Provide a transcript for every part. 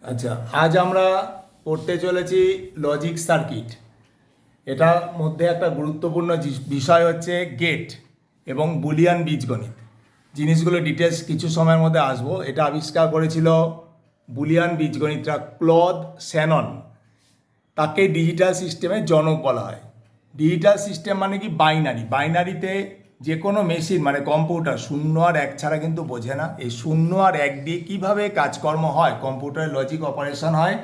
আচ্ছা, আজ আমরা পড়তে চলেছি লজিক সার্কিট। এটার মধ্যে একটা গুরুত্বপূর্ণ বিষয় হচ্ছে গেট এবং বুলিয়ান বীজগণিত। জিনিসগুলো ডিটেলস কিছু সময়ের মধ্যে আসবো। এটা আবিষ্কার করেছিল বুলিয়ান বীজগণিতরা ক্লদ শ্যানন। তাকে ডিজিটাল সিস্টেমের জনক বলা হয়। ডিজিটাল সিস্টেম মানে কি? বাইনারি। বাইনারিতে যে কোনো মেশিন মানে কম্পিউটার শূন্য আর এক ছাড়া কিন্তু বোঝে না। এই শূন্য আর এক দিয়ে কীভাবে কাজকর্ম হয়, কম্পিউটারের লজিক অপারেশন হয়,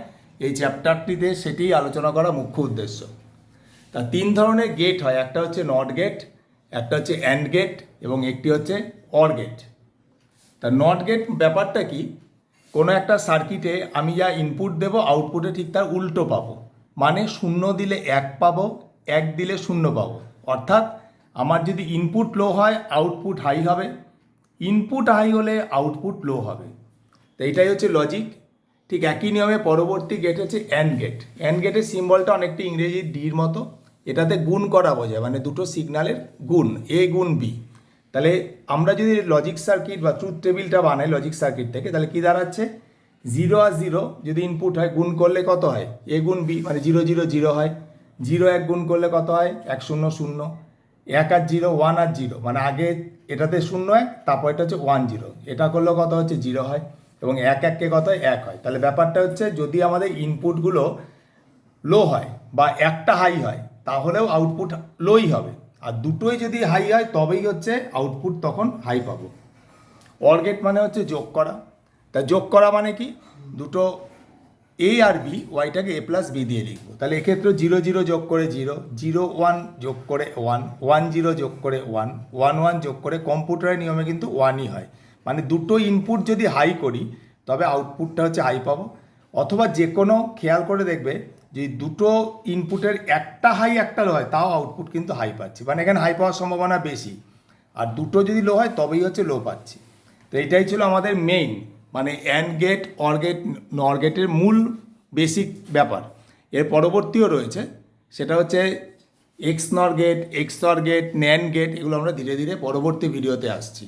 এই চ্যাপ্টারটিতে সেটি আলোচনা করা মুখ্য উদ্দেশ্য। তা তিন ধরনের গেট হয়, একটা হচ্ছে নট গেট, একটা হচ্ছে অ্যান্ড গেট এবং একটি হচ্ছে অর গেট। তা নট গেট ব্যাপারটা কি? কোনো একটা সার্কিটে আমি যা ইনপুট দেবো আউটপুটে ঠিক তার উল্টো পাবো। মানে শূন্য দিলে এক পাবো, এক দিলে শূন্য পাবো। অর্থাৎ আমার যদি ইনপুট লো হয় আউটপুট হাই হবে, ইনপুট হাই হলে আউটপুট লো হবে। তো এইটাই হচ্ছে লজিক। ঠিক একই নিয়মে পরবর্তী গেট হচ্ছে অ্যান্ড গেট। অ্যান্ড গেটের সিম্বলটা অনেকটা ইংরেজি ডির মতো। এটাতে গুণ করা বোঝায়, মানে দুটো সিগন্যালের গুণ, এ গুণ বি। তাহলে আমরা যদি লজিক সার্কিট বা ট্রুথ টেবিলটা বানাই লজিক সার্কিট থেকে, তাহলে কী দাঁড়াচ্ছে? জিরো আর জিরো যদি ইনপুট হয়, গুণ করলে কত হয়? এ গুণ বি, মানে জিরো জিরো জিরো হয়। জিরো এক গুণ করলে কত হয়? এক শূন্য শূন্য। এক আর জিরো, ওয়ান আর জিরো, মানে আগে এটাতে শূন্য এক, তারপর এটা হচ্ছে ওয়ান জিরো। এটা করলেও কত হচ্ছে? জিরো হয়। এবং এক এককে কত হয়? এক হয়। তাহলে ব্যাপারটা হচ্ছে যদি আমাদের ইনপুটগুলো লো হয় বা একটা হাই হয় তাহলেও আউটপুট লোই হবে। আর দুটোই যদি হাই হয় তবেই হচ্ছে আউটপুট তখন হাই পাবো। অর গেট মানে হচ্ছে যোগ করা। তা যোগ করা মানে কি? দুটো এ আর বি, ওয়াইটাকে এ প্লাস বি দিয়ে লিখবো। তাহলে এক্ষেত্রে জিরো জিরো যোগ করে জিরো, জিরো ওয়ান যোগ করে ওয়ান, ওয়ান জিরো যোগ করে ওয়ান, ওয়ান ওয়ান যোগ করে, কম্পিউটারের নিয়মে কিন্তু ওয়ানই হয়। মানে দুটো ইনপুট যদি হাই করি তবে আউটপুটটা হচ্ছে হাই পাবো। অথবা যে কোনো খেয়াল করে দেখবে যে দুটো ইনপুটের একটা হাই একটা লো হয় তাও আউটপুট কিন্তু হাই পাচ্ছি, মানে এখানে হাই পাওয়ার সম্ভাবনা বেশি। আর দুটো যদি লো হয় তবেই হচ্ছে লো পাচ্ছি। তো এইটাই ছিল আমাদের মেইন, মানে অ্যান্ড গেট, অর গেট, নর গেটের মূল বেসিক ব্যাপার। এর পরবর্তীও রয়েছে, সেটা হচ্ছে XNOR gate, XOR gate, NAND gate. এগুলো আমরা ধীরে ধীরে পরবর্তী ভিডিওতে আসছি।